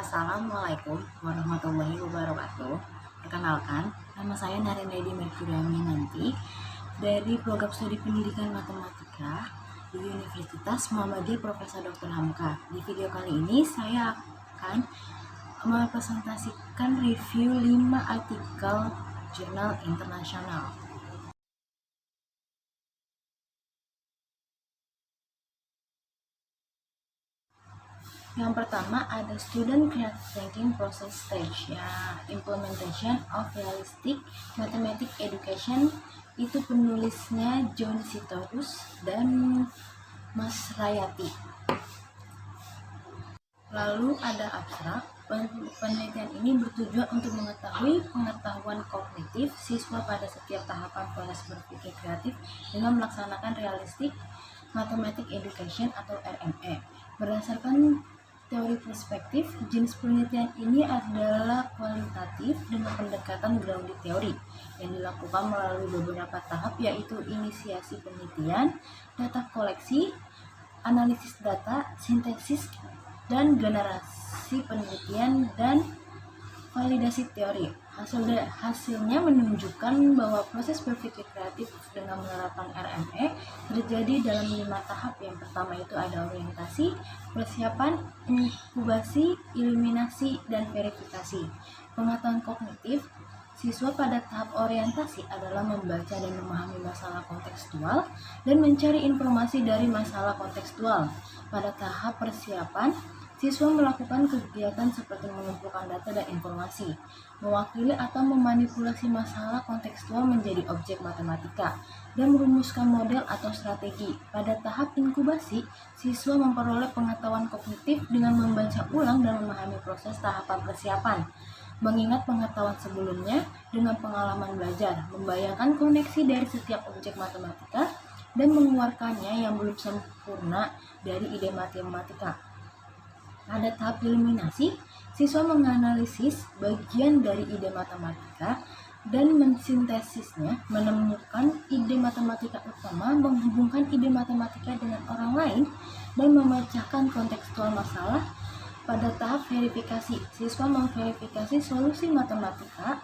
Assalamualaikum warahmatullahi wabarakatuh. Perkenalkan, nama saya Narin Lady Merkuriami nanti dari program studi pendidikan matematika di Universitas Muhammadiyah Profesor Dr. Hamka. Di video kali ini saya akan mempresentasikan review 5 artikel jurnal internasional. Yang pertama ada Student Creative Thinking Process Stage, ya, Implementation of Realistic Mathematics Education. Itu penulisnya John Sitorus dan Mas Rayati. Lalu ada abstrak. Penelitian ini bertujuan untuk mengetahui pengetahuan kognitif siswa pada setiap tahapan proses berpikir kreatif dengan melaksanakan Realistic Mathematics Education atau RME. Berdasarkan teori perspektif, jenis penelitian ini adalah kualitatif dengan pendekatan grounded teori yang dilakukan melalui beberapa tahap, yaitu inisiasi penelitian, data koleksi, analisis data, sintesis dan generasi penelitian, dan validasi teori. Hasilnya menunjukkan bahwa proses berpikir kreatif dengan menerapkan RME terjadi dalam 5 tahap. Yang pertama itu ada orientasi, persiapan, inkubasi, eliminasi, dan verifikasi. Pengetahuan kognitif siswa pada tahap orientasi adalah membaca dan memahami masalah kontekstual dan mencari informasi dari masalah kontekstual. Pada tahap persiapan, siswa melakukan kegiatan seperti mengumpulkan data dan informasi, mewakili atau memanipulasi masalah kontekstual menjadi objek matematika, dan merumuskan model atau strategi. Pada tahap inkubasi, siswa memperoleh pengetahuan kognitif dengan membaca ulang dan memahami proses tahapan persiapan, mengingat pengetahuan sebelumnya dengan pengalaman belajar, membayangkan koneksi dari setiap objek matematika, dan mengeluarkannya yang belum sempurna dari ide matematika. Pada tahap eliminasi, siswa menganalisis bagian dari ide matematika dan mensintesisnya, menemukan ide matematika utama, menghubungkan ide matematika dengan orang lain, dan memecahkan kontekstual masalah. Pada tahap verifikasi, siswa memverifikasi solusi matematika,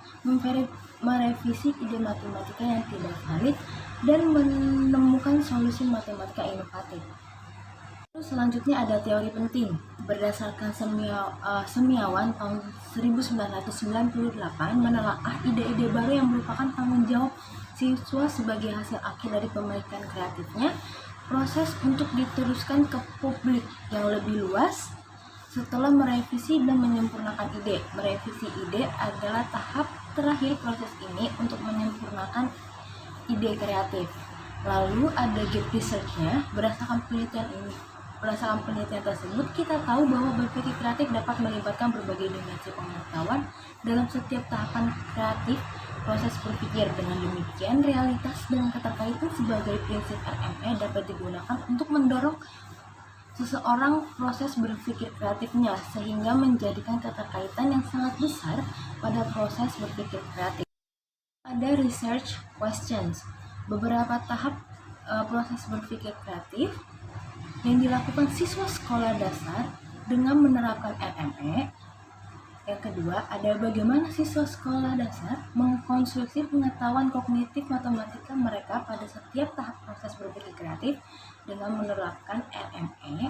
merevisi ide matematika yang tidak valid, dan menemukan solusi matematika inovatif. Selanjutnya ada teori penting. Berdasarkan semiawan tahun 1998 menelaah ide-ide baru yang merupakan tanggung jawab siswa sebagai hasil akhir dari pemikiran kreatifnya, proses untuk diteruskan ke publik yang lebih luas setelah merevisi dan menyempurnakan ide. Merevisi ide adalah tahap terakhir proses ini untuk menyempurnakan ide kreatif. Lalu ada gap research-nya. Berdasarkan penelitian tersebut, kita tahu bahwa berpikir kreatif dapat melibatkan berbagai dimensi pengetahuan dalam setiap tahapan kreatif proses berpikir. Dengan demikian, realitas dan keterkaitan sebagai prinsip RME dapat digunakan untuk mendorong seseorang proses berpikir kreatifnya, sehingga menjadikan keterkaitan yang sangat besar pada proses berpikir kreatif. Ada research questions. Beberapa tahap proses berpikir kreatif yang dilakukan siswa sekolah dasar dengan menerapkan RME. Yang kedua, ada bagaimana siswa sekolah dasar mengkonstruksi pengetahuan kognitif matematika mereka pada setiap tahap proses berpikir kreatif dengan menerapkan RME.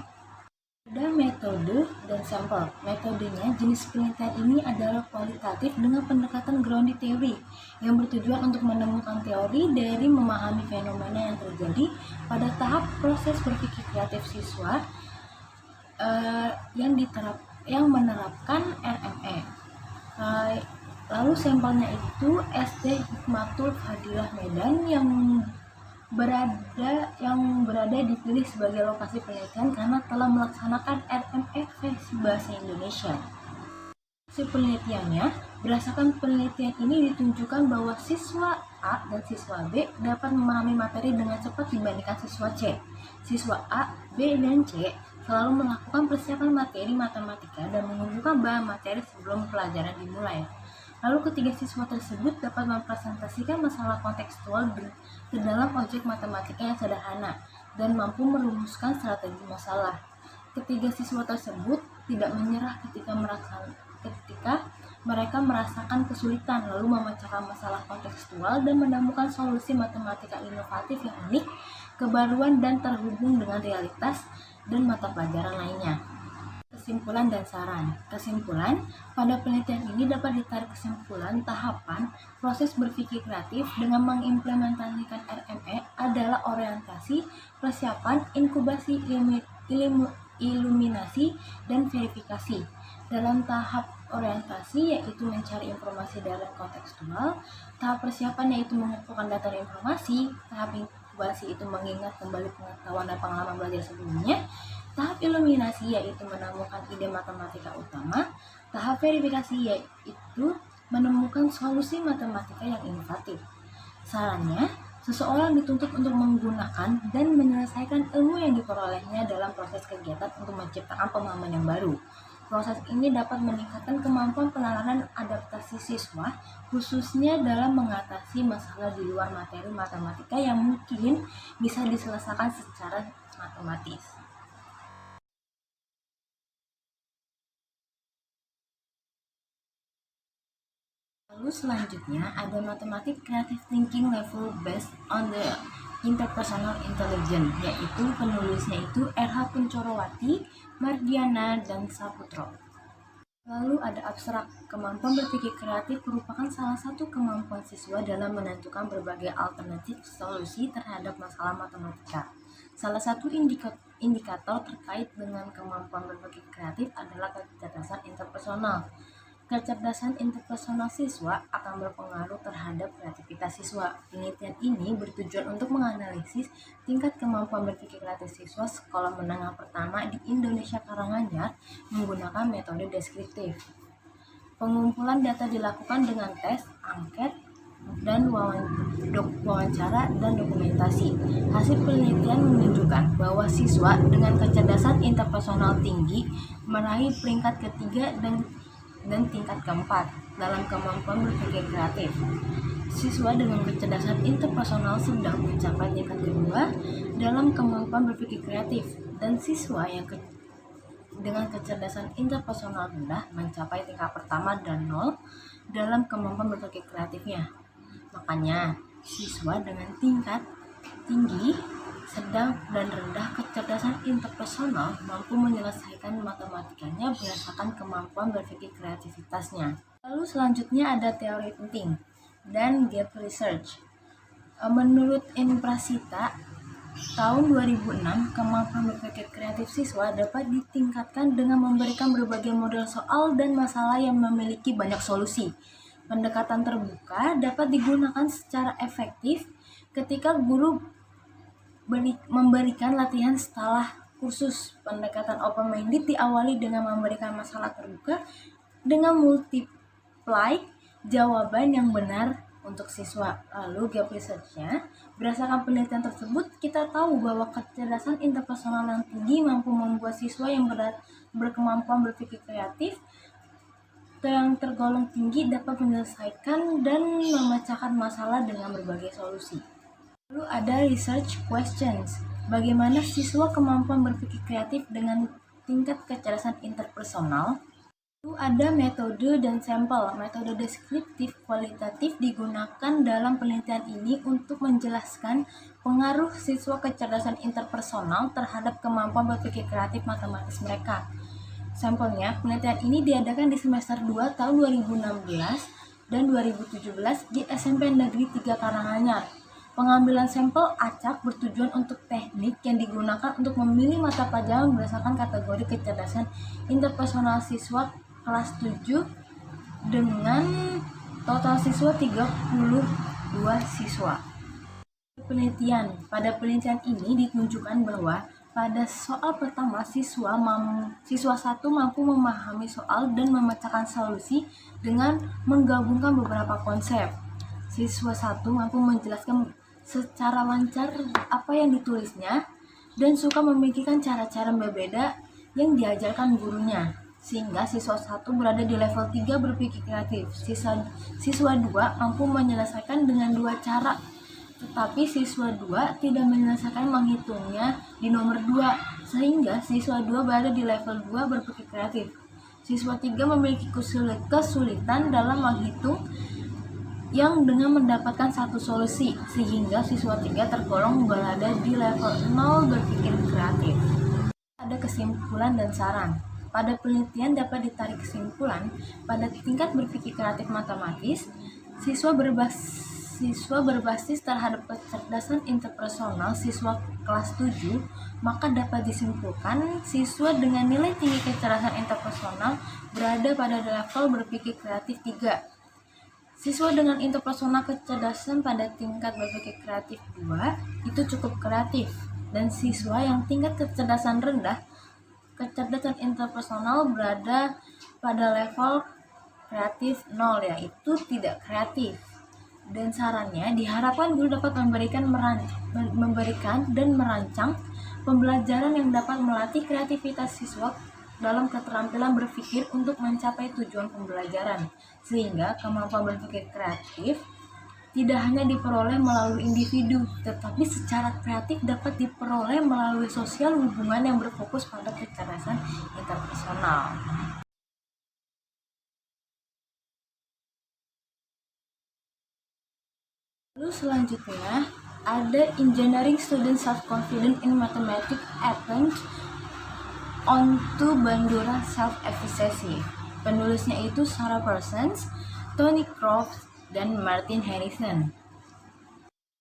Ada metode dan sampel. Metodenya, jenis penelitian ini adalah kualitatif dengan pendekatan grounded teori yang bertujuan untuk menemukan teori dari memahami fenomena yang terjadi pada tahap proses berpikir kreatif siswa yang menerapkan RME. Lalu sampelnya itu SD Hikmatul Fadilah Medan yang berada dipilih sebagai lokasi penelitian karena telah melaksanakan RME versi bahasa Indonesia. Hasil penelitiannya, berdasarkan penelitian ini ditunjukkan bahwa siswa A dan siswa B dapat memahami materi dengan cepat dibandingkan siswa C. Siswa A, B, dan C selalu melakukan persiapan materi matematika dan mengumpulkan bahan materi sebelum pelajaran dimulai. Lalu ketiga siswa tersebut dapat mempresentasikan masalah kontekstual ke dalam objek matematika yang sederhana dan mampu merumuskan strategi masalah. Ketiga siswa tersebut tidak menyerah ketika mereka merasakan kesulitan, lalu memecahkan masalah kontekstual dan menemukan solusi matematika inovatif yang unik, kebaruan dan terhubung dengan realitas dan mata pelajaran lainnya. Kesimpulan dan saran. Kesimpulan, pada penelitian ini dapat ditarik kesimpulan tahapan proses berpikir kreatif dengan mengimplementasikan RME adalah orientasi, persiapan, inkubasi, iluminasi, dan verifikasi. Dalam tahap orientasi yaitu mencari informasi dalam kontekstual, tahap persiapan yaitu mengumpulkan data dan informasi, tahap inkubasi itu mengingat kembali pengetahuan dan pengalaman belajar sebelumnya, tahap iluminasi yaitu menemukan ide matematika utama, tahap verifikasi yaitu menemukan solusi matematika yang inovatif. Sarannya, seseorang dituntut untuk menggunakan dan menyelesaikan ilmu yang diperolehnya dalam proses kegiatan untuk menciptakan pemahaman yang baru. Proses ini dapat meningkatkan kemampuan penalaran adaptasi siswa, khususnya dalam mengatasi masalah di luar materi matematika yang mungkin bisa diselesaikan secara matematis. Lalu selanjutnya ada matematik creative thinking level based on the interpersonal intelligence, yaitu penulisnya itu RH Kunchorowati, Mardiana, dan Saputro. Lalu ada abstrak. Kemampuan berpikir kreatif merupakan salah satu kemampuan siswa dalam menentukan berbagai alternatif solusi terhadap masalah matematika. Salah satu indikator terkait dengan kemampuan berpikir kreatif adalah kecerdasan interpersonal. Kecerdasan interpersonal siswa akan berpengaruh terhadap kreativitas siswa. Penelitian ini bertujuan untuk menganalisis tingkat kemampuan berpikir kreatif siswa sekolah menengah pertama di Indonesia Karanganyar menggunakan metode deskriptif. Pengumpulan data dilakukan dengan tes, angket, dan wawancara dan dokumentasi. Hasil penelitian menunjukkan bahwa siswa dengan kecerdasan interpersonal tinggi meraih peringkat ketiga dan tingkat keempat dalam kemampuan berpikir kreatif. Siswa dengan kecerdasan interpersonal sedang mencapai tingkat kedua dalam kemampuan berpikir kreatif, dan siswa yang dengan kecerdasan interpersonal rendah mencapai tingkat pertama dan 0 dalam kemampuan berpikir kreatifnya. Makanya, siswa dengan tingkat tinggi, sedang, dan rendah kecerdasan interpersonal mampu menyelesaikan matematikanya berdasarkan kemampuan berpikir kreativitasnya. Lalu selanjutnya ada teori penting dan gap research. Menurut Inprasita, tahun 2006, kemampuan berpikir kreatif siswa dapat ditingkatkan dengan memberikan berbagai model soal dan masalah yang memiliki banyak solusi. Pendekatan terbuka dapat digunakan secara efektif ketika guru memberikan latihan setelah kursus. Pendekatan open-minded diawali dengan memberikan masalah terbuka dengan multiply jawaban yang benar untuk siswa. Lalu gap research-nya, berdasarkan penelitian tersebut, kita tahu bahwa kecerdasan interpersonal yang tinggi mampu membuat siswa yang berkemampuan berpikir kreatif yang tergolong tinggi dapat menyelesaikan dan memecahkan masalah dengan berbagai solusi. Lalu ada research questions. Bagaimana siswa kemampuan berpikir kreatif dengan tingkat kecerdasan interpersonal? Lalu ada metode dan sampel. Metode deskriptif kualitatif digunakan dalam penelitian ini untuk menjelaskan pengaruh siswa kecerdasan interpersonal terhadap kemampuan berpikir kreatif matematis mereka. Sampelnya, penelitian ini diadakan di semester 2 tahun 2016 dan 2017 di SMP Negeri 3 Karanganyar. Pengambilan sampel acak bertujuan untuk teknik yang digunakan untuk memilih mata pelajaran berdasarkan kategori kecerdasan interpersonal siswa kelas 7 dengan total siswa 32 siswa. Pada penelitian ini ditunjukkan bahwa pada soal pertama siswa 1 mampu memahami soal dan memecahkan solusi dengan menggabungkan beberapa konsep. Siswa 1 mampu menjelaskan secara lancar apa yang ditulisnya dan suka memikirkan cara-cara berbeda yang diajarkan gurunya, sehingga siswa 1 berada di level 3 berpikir kreatif. Siswa 2 mampu menyelesaikan dengan 2 cara, tetapi siswa 2 tidak menyelesaikan menghitungnya di nomor 2, sehingga siswa 2 berada di level 2 berpikir kreatif. Siswa 3 memiliki kesulitan dalam menghitung yang dengan mendapatkan satu solusi, sehingga siswa 3 tergolong berada di level 0 berpikir kreatif. Ada kesimpulan dan saran. Pada penelitian dapat ditarik kesimpulan, pada tingkat berpikir kreatif matematis, siswa berbasis terhadap kecerdasan interpersonal siswa kelas 7, maka dapat disimpulkan siswa dengan nilai tinggi kecerdasan interpersonal berada pada level berpikir kreatif 3. Siswa dengan interpersonal kecerdasan pada tingkat berpikir kreatif 2 itu cukup kreatif, dan siswa yang tingkat kecerdasan rendah, kecerdasan interpersonal berada pada level kreatif 0, yaitu tidak kreatif. Dan sarannya, diharapkan guru dapat memberikan dan merancang pembelajaran yang dapat melatih kreativitas siswa dalam keterampilan berpikir untuk mencapai tujuan pembelajaran, sehingga kemampuan berpikir kreatif tidak hanya diperoleh melalui individu, tetapi secara kreatif dapat diperoleh melalui sosial hubungan yang berfokus pada kecerdasan interpersonal. Lalu selanjutnya ada engineering student self-confidence in mathematics attempts onto Bandura self-efficacy. Penulisnya itu Sarah Parsons, Tony Croft, dan Martin Harrison.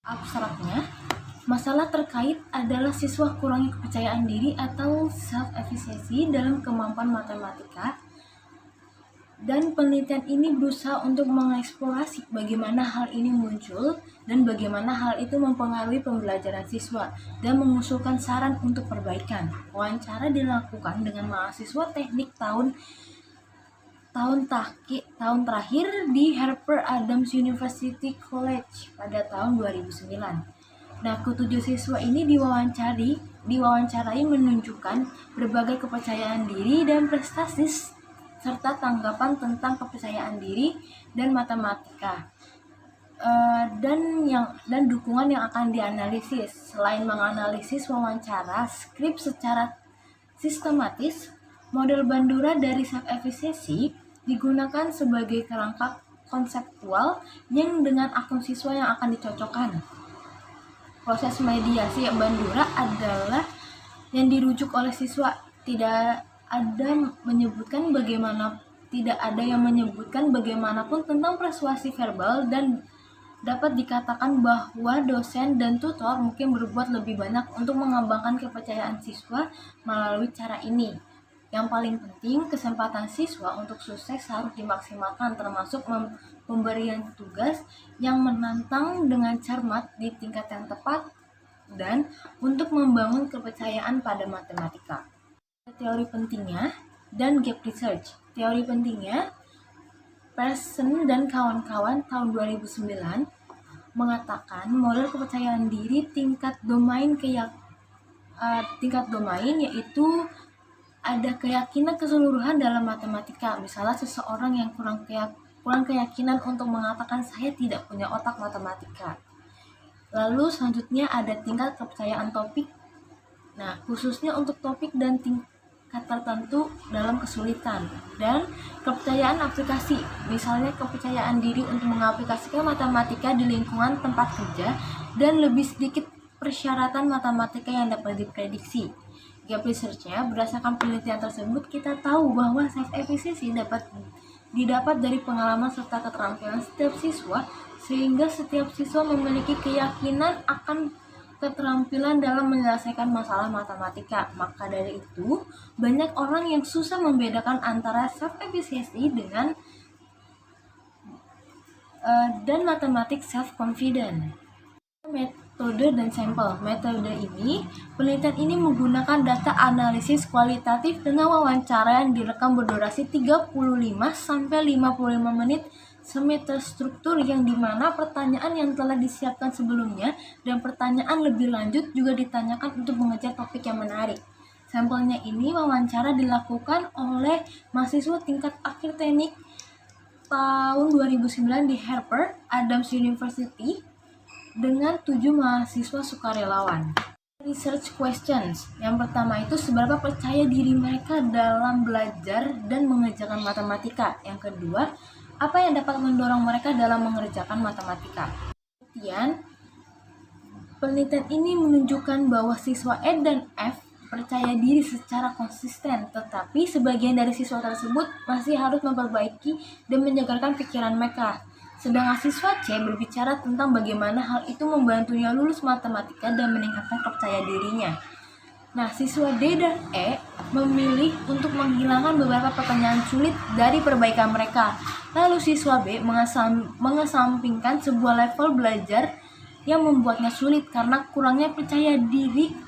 Abstraknya, masalah terkait adalah siswa kurangnya kepercayaan diri atau self-efficacy dalam kemampuan matematika, dan penelitian ini berusaha untuk mengeksplorasi bagaimana hal ini muncul dan bagaimana hal itu mempengaruhi pembelajaran siswa dan mengusulkan saran untuk perbaikan. Wawancara dilakukan dengan mahasiswa teknik tahun terakhir di Harper Adams University College pada tahun 2009. Nah, ketujuh siswa ini diwawancarai menunjukkan berbagai kepercayaan diri dan prestasi serta tanggapan tentang kepercayaan diri dan matematika, dan dukungan yang akan dianalisis. Selain menganalisis wawancara skrip secara sistematis, model Bandura dari self-efficacy digunakan sebagai kerangka konseptual yang dengan akun siswa yang akan dicocokkan. Proses mediasi Bandura adalah yang dirujuk oleh siswa, tidak ada yang menyebutkan bagaimanapun tentang persuasi verbal, dan dapat dikatakan bahwa dosen dan tutor mungkin berbuat lebih banyak untuk mengembangkan kepercayaan siswa melalui cara ini. Yang paling penting, kesempatan siswa untuk sukses harus dimaksimalkan, termasuk pemberian tugas yang menantang dengan cermat di tingkat yang tepat dan untuk membangun kepercayaan pada matematika. Teori pentingnya dan gap research. Teori pentingnya, Pearson dan kawan-kawan tahun 2009 mengatakan model kepercayaan diri tingkat domain yaitu ada keyakinan keseluruhan dalam matematika. Misalnya seseorang yang kurang keyakinan untuk mengatakan saya tidak punya otak matematika. Lalu selanjutnya ada tingkat kepercayaan topik. Nah, khususnya untuk topik dan tingkat tertentu dalam kesulitan, dan kepercayaan aplikasi, misalnya kepercayaan diri untuk mengaplikasikan matematika di lingkungan tempat kerja dan lebih sedikit persyaratan matematika yang dapat diprediksi. Gap research-nya, berdasarkan penelitian tersebut kita tahu bahwa self-efficacy didapat dari pengalaman serta keterampilan setiap siswa, sehingga setiap siswa memiliki keyakinan akan keterampilan dalam menyelesaikan masalah matematika. Maka dari itu, banyak orang yang susah membedakan antara self-efficacy dan matematik self-confidence. Metode dan sampel. Metode ini, penelitian ini menggunakan data analisis kualitatif dengan wawancara yang direkam berdurasi 35-55 menit semi-terstruktur, yang dimana pertanyaan yang telah disiapkan sebelumnya dan pertanyaan lebih lanjut juga ditanyakan untuk mengejar topik yang menarik. Sampelnya ini wawancara dilakukan oleh mahasiswa tingkat akhir teknik tahun 2009 di Harper Adams University dengan 7 mahasiswa sukarelawan. Research questions. Yang pertama itu seberapa percaya diri mereka dalam belajar dan mengerjakan matematika. Yang kedua, apa yang dapat mendorong mereka dalam mengerjakan matematika. Kemudian, penelitian ini menunjukkan bahwa siswa E dan F percaya diri secara konsisten, tetapi sebagian dari siswa tersebut masih harus memperbaiki dan menjagarkan pikiran mereka. Sedangkan siswa C berbicara tentang bagaimana hal itu membantunya lulus matematika dan meningkatkan kepercayaan dirinya. Nah, siswa D dan E memilih untuk menghilangkan beberapa pertanyaan sulit dari perbaikan mereka. Lalu siswa B mengesampingkan sebuah level belajar yang membuatnya sulit karena kurangnya percaya diri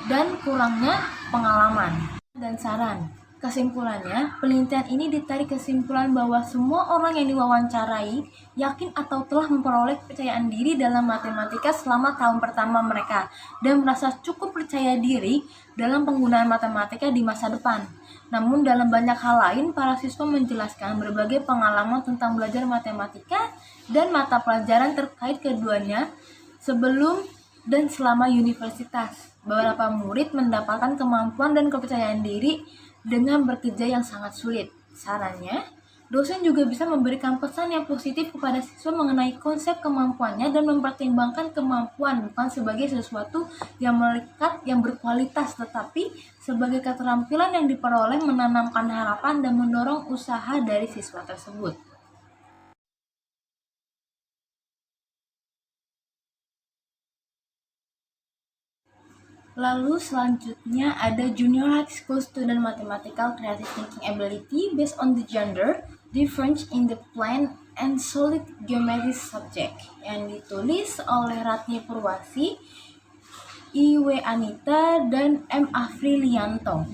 dan kurangnya pengalaman. Dan saran. Kesimpulannya, penelitian ini ditarik kesimpulan bahwa semua orang yang diwawancarai yakin atau telah memperoleh kepercayaan diri dalam matematika selama tahun pertama mereka dan merasa cukup percaya diri dalam penggunaan matematika di masa depan. Namun dalam banyak hal lain, para siswa menjelaskan berbagai pengalaman tentang belajar matematika dan mata pelajaran terkait keduanya sebelum dan selama universitas. Beberapa murid mendapatkan kemampuan dan kepercayaan diri dengan bekerja yang sangat sulit. Sarannya, dosen juga bisa memberikan pesan yang positif kepada siswa mengenai konsep kemampuannya dan mempertimbangkan kemampuan bukan sebagai sesuatu yang melekat yang berkualitas, tetapi sebagai keterampilan yang diperoleh menanamkan harapan dan mendorong usaha dari siswa tersebut. Lalu selanjutnya ada Junior High School Student Mathematical Creative Thinking Ability based on the gender difference in the plane and solid geometry subject yang ditulis oleh Ratni Purwasi, I.W. Anita, dan M. Afrilianto.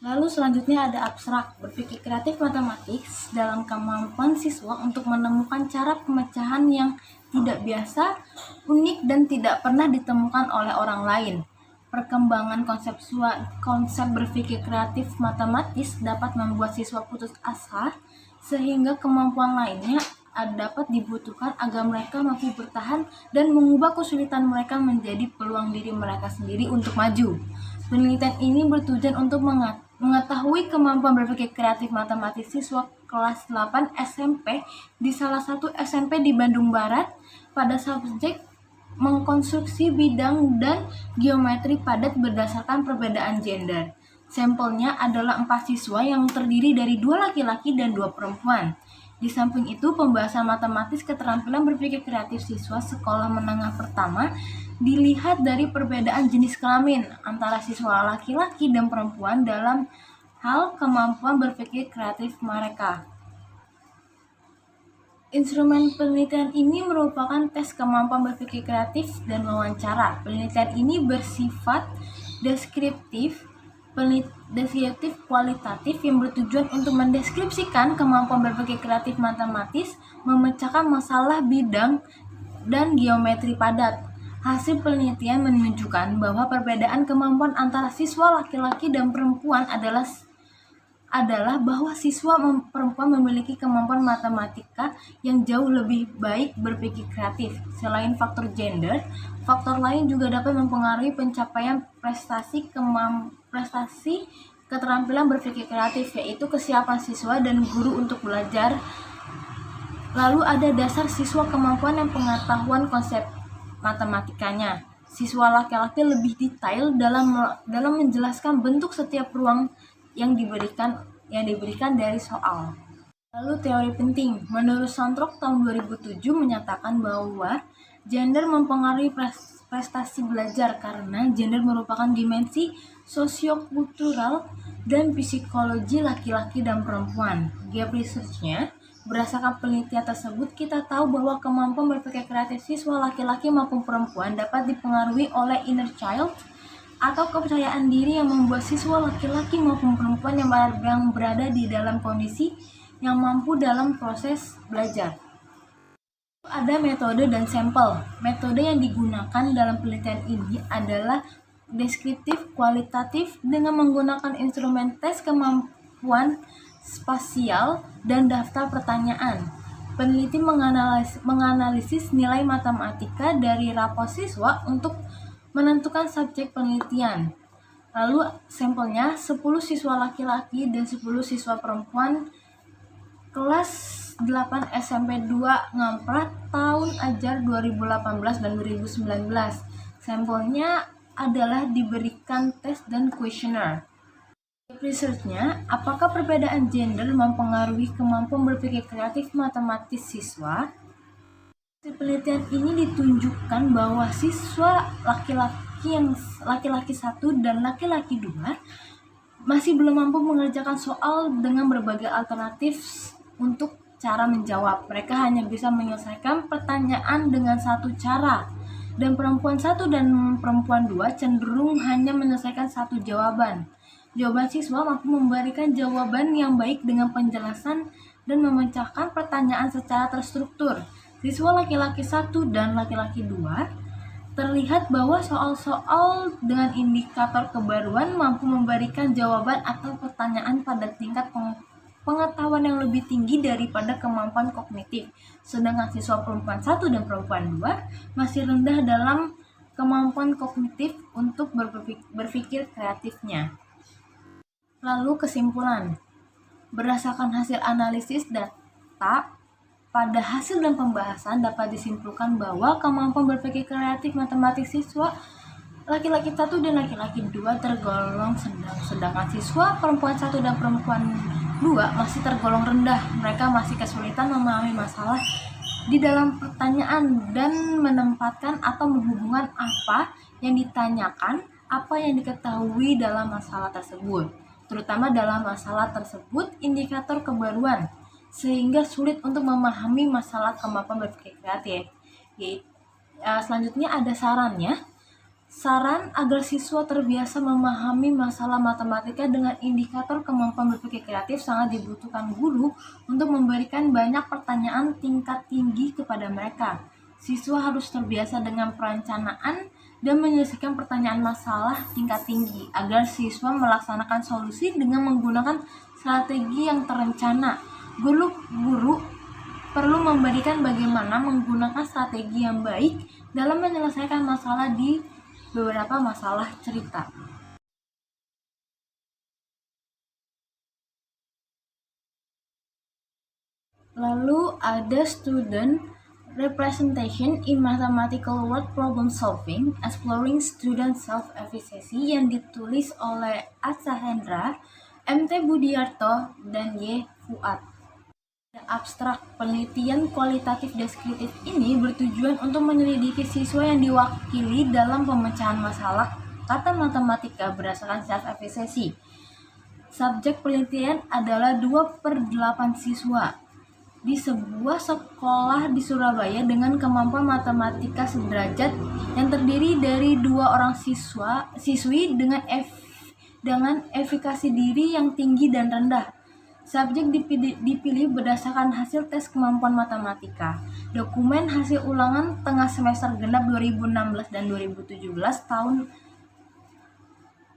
Lalu selanjutnya ada abstrak, berpikir kreatif matematik dalam kemampuan siswa untuk menemukan cara pemecahan yang tidak biasa, unik, dan tidak pernah ditemukan oleh orang lain. Perkembangan konsep berpikir kreatif matematis dapat membuat siswa putus asa, sehingga kemampuan lainnya dapat dibutuhkan agar mereka mampu bertahan dan mengubah kesulitan mereka menjadi peluang diri mereka sendiri untuk maju. Penelitian ini bertujuan untuk mengetahui kemampuan berpikir kreatif matematis siswa kelas 8 SMP di salah satu SMP di Bandung Barat pada subjek mengkonstruksi bidang dan geometri padat berdasarkan perbedaan gender. Sampelnya adalah 4 siswa yang terdiri dari 2 laki-laki dan 2 perempuan. Di samping itu, pembahasan matematis keterampilan berpikir kreatif siswa sekolah menengah pertama dilihat dari perbedaan jenis kelamin antara siswa laki-laki dan perempuan dalam hal kemampuan berpikir kreatif mereka. Instrumen penelitian ini merupakan tes kemampuan berpikir kreatif dan wawancara. Penelitian ini bersifat deskriptif kualitatif yang bertujuan untuk mendeskripsikan kemampuan berpikir kreatif matematis, memecahkan masalah bidang dan geometri padat. Hasil penelitian menunjukkan bahwa perbedaan kemampuan antara siswa laki-laki dan perempuan adalah bahwa siswa perempuan memiliki kemampuan matematika yang jauh lebih baik berpikir kreatif. Selain faktor gender, faktor lain juga dapat mempengaruhi pencapaian prestasi keterampilan berpikir kreatif, yaitu kesiapan siswa dan guru untuk belajar. Lalu ada dasar siswa kemampuan dan pengetahuan konsep matematikanya. Siswa laki-laki lebih detail dalam menjelaskan bentuk setiap ruang yang diberikan dari soal. Lalu teori penting. Menurut Santrok tahun 2007 menyatakan bahwa gender mempengaruhi prestasi belajar karena gender merupakan dimensi sosiokultural dan psikologi laki-laki dan perempuan. Gap research-nya, berdasarkan penelitian tersebut, kita tahu bahwa kemampuan berpikir kreatif siswa laki-laki maupun perempuan dapat dipengaruhi oleh inner child atau kepercayaan diri yang membuat siswa laki-laki maupun perempuan yang berada di dalam kondisi yang mampu dalam proses belajar. Ada metode dan sampel. Metode yang digunakan dalam penelitian ini adalah deskriptif kualitatif dengan menggunakan instrumen tes kemampuan spasial dan daftar pertanyaan. Peneliti menganalisis nilai matematika dari rapor siswa untuk Menentukan subjek penelitian. Lalu sampelnya 10 siswa laki-laki dan 10 siswa perempuan kelas 8 SMP 2 Ngamprat tahun ajar 2018 dan 2019. Sampelnya adalah diberikan tes dan kuesioner. Researchnya, apakah perbedaan gender mempengaruhi kemampuan berpikir kreatif matematis siswa? Hasil penelitian ini ditunjukkan bahwa siswa laki-laki 1 dan laki-laki 2 masih belum mampu mengerjakan soal dengan berbagai alternatif untuk cara menjawab. Mereka hanya bisa menyelesaikan pertanyaan dengan satu cara. Dan perempuan 1 dan perempuan 2 cenderung hanya menyelesaikan satu jawaban. Jawaban siswa mampu memberikan jawaban yang baik dengan penjelasan dan memecahkan pertanyaan secara terstruktur. Siswa laki-laki 1 dan laki-laki 2 terlihat bahwa soal-soal dengan indikator kebaruan mampu memberikan jawaban atau pertanyaan pada tingkat pengetahuan yang lebih tinggi daripada kemampuan kognitif. Sedangkan siswa perempuan 1 dan perempuan 2 masih rendah dalam kemampuan kognitif untuk berpikir kreatifnya. Lalu kesimpulan. Berdasarkan hasil analisis data, pada hasil dan pembahasan dapat disimpulkan bahwa kemampuan berpikir kreatif matematik siswa laki-laki 1 dan laki-laki 2 tergolong sedang, sedangkan siswa perempuan 1 dan perempuan 2 masih tergolong rendah. Mereka masih kesulitan memahami masalah di dalam pertanyaan dan menempatkan atau menghubungkan apa yang ditanyakan, apa yang diketahui dalam masalah tersebut, terutama dalam masalah tersebut indikator kebaruan, sehingga sulit untuk memahami masalah kemampuan berpikir kreatif. Selanjutnya ada sarannya. Saran agar siswa terbiasa memahami masalah matematika dengan indikator kemampuan berpikir kreatif sangat dibutuhkan guru untuk memberikan banyak pertanyaan tingkat tinggi kepada mereka. Siswa harus terbiasa dengan perencanaan dan menyelesaikan pertanyaan masalah tingkat tinggi agar siswa melaksanakan solusi dengan menggunakan strategi yang terencana. Guru perlu memberikan bagaimana menggunakan strategi yang baik dalam menyelesaikan masalah di beberapa masalah cerita. Lalu ada student representation in mathematical word problem solving, exploring student self-efficacy yang ditulis oleh Atsa Hendra, MT Budiarto, dan Y. Fuad. Abstrak penelitian kualitatif deskriptif ini bertujuan untuk menyelidiki siswa yang diwakili dalam pemecahan masalah kata matematika berdasarkan self-efficacy. Subjek penelitian adalah 2/8 siswa di sebuah sekolah di Surabaya dengan kemampuan matematika sederajat yang terdiri dari 2 orang siswi dengan efikasi diri yang tinggi dan rendah. Subjek dipilih berdasarkan hasil tes kemampuan matematika, dokumen hasil ulangan tengah semester genap 2016 dan 2017 tahun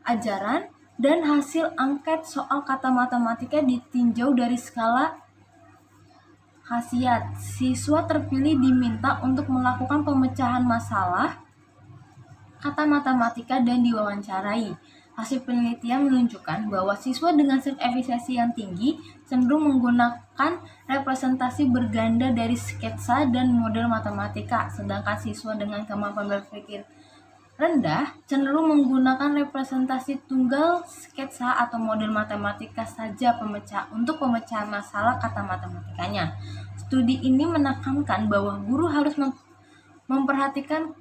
ajaran, dan hasil angket soal kata matematika ditinjau dari skala khasiat. Siswa terpilih diminta untuk melakukan pemecahan masalah kata matematika dan diwawancarai. Hasil penelitian menunjukkan bahwa siswa dengan self-efficacy yang tinggi cenderung menggunakan representasi berganda dari sketsa dan model matematika, sedangkan siswa dengan kemampuan berpikir rendah cenderung menggunakan representasi tunggal, sketsa, atau model matematika saja untuk pemecahan masalah kata matematikanya. Studi ini menekankan bahwa guru harus memperhatikan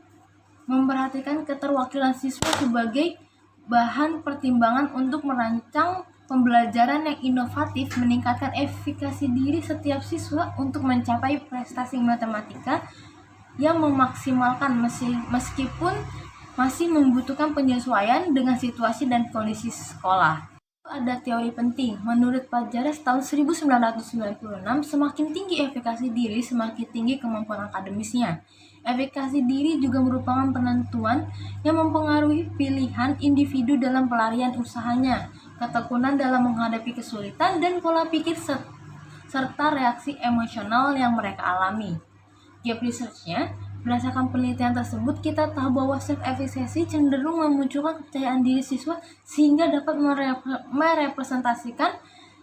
keterwakilan siswa sebagai bahan pertimbangan untuk merancang pembelajaran yang inovatif, meningkatkan efikasi diri setiap siswa untuk mencapai prestasi matematika yang memaksimalkan meskipun masih membutuhkan penyesuaian dengan situasi dan kondisi sekolah. Ada teori penting. Menurut Pajares tahun 1996, semakin tinggi efikasi diri, semakin tinggi kemampuan akademisnya. Efikasi diri juga merupakan penentuan yang mempengaruhi pilihan individu dalam pelarian usahanya, ketekunan dalam menghadapi kesulitan, dan pola pikir serta reaksi emosional yang mereka alami. Gap research-nya, Berdasarkan penelitian tersebut, kita tahu bahwa self-efficacy cenderung memunculkan kepercayaan diri siswa sehingga dapat merepresentasikan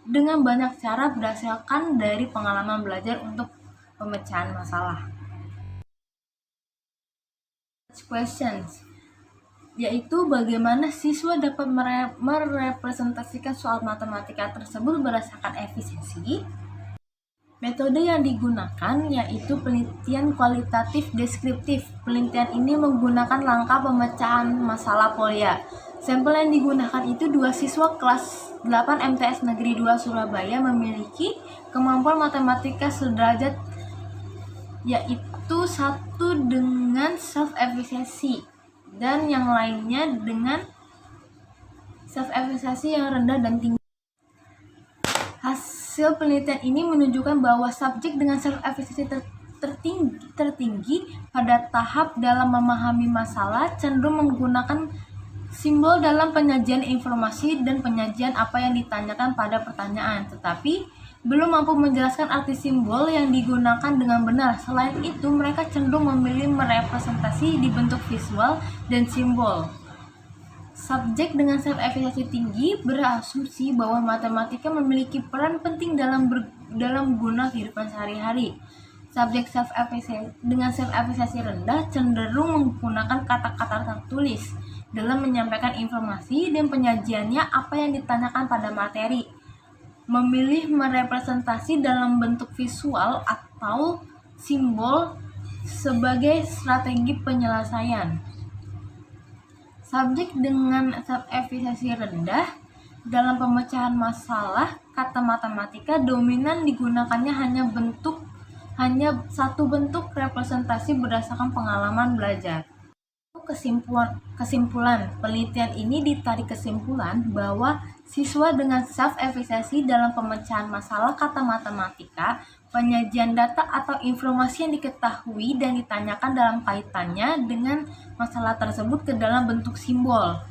dengan banyak cara berdasarkan dari pengalaman belajar untuk pemecahan masalah. Questions, yaitu bagaimana siswa dapat merepresentasikan soal matematika tersebut berdasarkan efisiensi. Metode yang digunakan yaitu penelitian kualitatif deskriptif. Penelitian ini menggunakan langkah pemecahan masalah polya. Sampel yang digunakan itu 2 siswa kelas 8 MTS Negeri 2 Surabaya memiliki kemampuan matematika sederajat, yaitu satu dengan self-efficacy dan yang lainnya dengan self-efficacy yang rendah dan tinggi. Hasil penelitian ini menunjukkan bahwa subjek dengan self-efficacy tertinggi pada tahap dalam memahami masalah cenderung menggunakan simbol dalam penyajian informasi dan penyajian apa yang ditanyakan pada pertanyaan, tetapi belum mampu menjelaskan arti simbol yang digunakan dengan benar. Selain itu, mereka cenderung memilih merepresentasi di bentuk visual dan simbol. Subjek dengan self-efficacy tinggi berasumsi bahwa matematika memiliki peran penting dalam guna kehidupan sehari-hari. Subjek dengan self-efficacy rendah cenderung menggunakan kata-kata tertulis dalam menyampaikan informasi dan penyajiannya apa yang ditanyakan pada materi. Memilih merepresentasi dalam bentuk visual atau simbol sebagai strategi penyelesaian. Subjek dengan self-efficacy rendah dalam pemecahan masalah kata matematika dominan digunakannya hanya satu bentuk representasi berdasarkan pengalaman belajar. Kesimpulan penelitian ini ditarik kesimpulan bahwa siswa dengan self-efficacy dalam pemecahan masalah kata matematika, penyajian data atau informasi yang diketahui dan ditanyakan dalam kaitannya dengan masalah tersebut ke dalam bentuk simbol.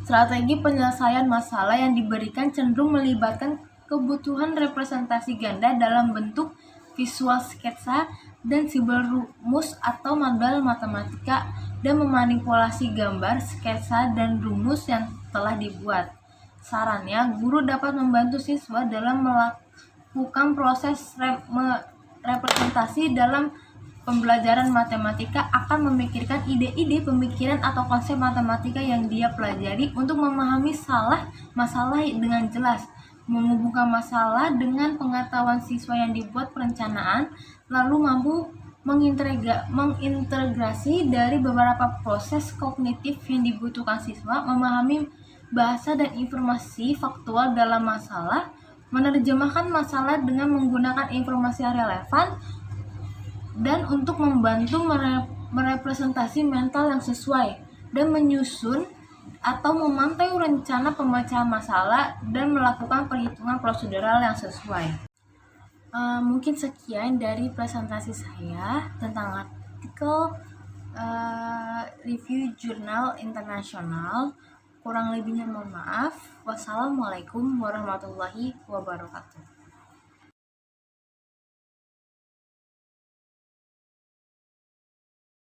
Strategi penyelesaian masalah yang diberikan cenderung melibatkan kebutuhan representasi ganda dalam bentuk visual sketsa dan simbol rumus atau modal matematika dan memanipulasi gambar, sketsa, dan rumus yang telah dibuat. Sarannya, guru dapat membantu siswa dalam melakukan proses representasi dalam pembelajaran matematika akan memikirkan ide-ide pemikiran atau konsep matematika yang dia pelajari untuk memahami masalah dengan jelas, menghubungkan masalah dengan pengetahuan siswa yang dibuat perencanaan, lalu mampu mengintegrasi dari beberapa proses kognitif yang dibutuhkan siswa, memahami bahasa dan informasi faktual dalam masalah, menerjemahkan masalah dengan menggunakan informasi yang relevan, dan untuk membantu merepresentasi mental yang sesuai, dan menyusun atau memantau rencana pemecahan masalah dan melakukan perhitungan prosedural yang sesuai. Mungkin sekian dari presentasi saya tentang artikel review jurnal internasional. Kurang lebihnya mohon maaf. Wassalamualaikum warahmatullahi wabarakatuh.